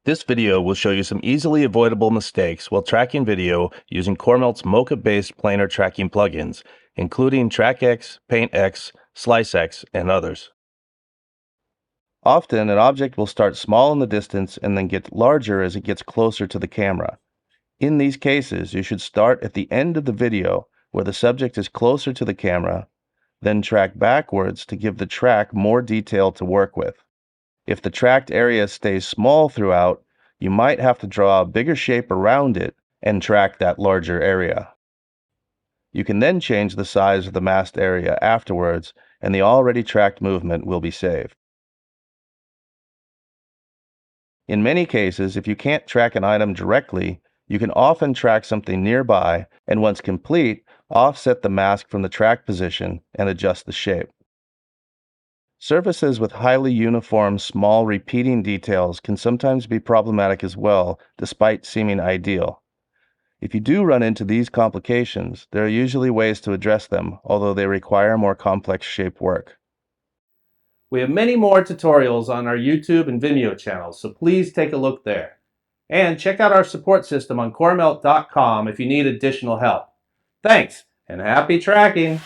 This video will show you some easily avoidable mistakes while tracking video using CoreMelt's Mocha-based planar tracking plugins, including TrackX, PaintX, SliceX, and others. Often, an object will start small in the distance and then get larger as it gets closer to the camera. In these cases, you should start at the end of the video where the subject is closer to the camera, then track backwards to give the track more detail to work with. If the tracked area stays small throughout, you might have to draw a bigger shape around it and track that larger area. You can then change the size of the masked area afterwards, and the already tracked movement will be saved. In many cases, if you can't track an item directly, you can often track something nearby, and once complete, offset the mask from the track position and adjust the shape. Surfaces with highly uniform, small repeating details can sometimes be problematic as well, despite seeming ideal. If you do run into these complications, there are usually ways to address them, although they require more complex shape work. We have many more tutorials on our YouTube and Vimeo channels, so please take a look there. And check out our support system on CoreMelt.com if you need additional help. Thanks, and happy tracking!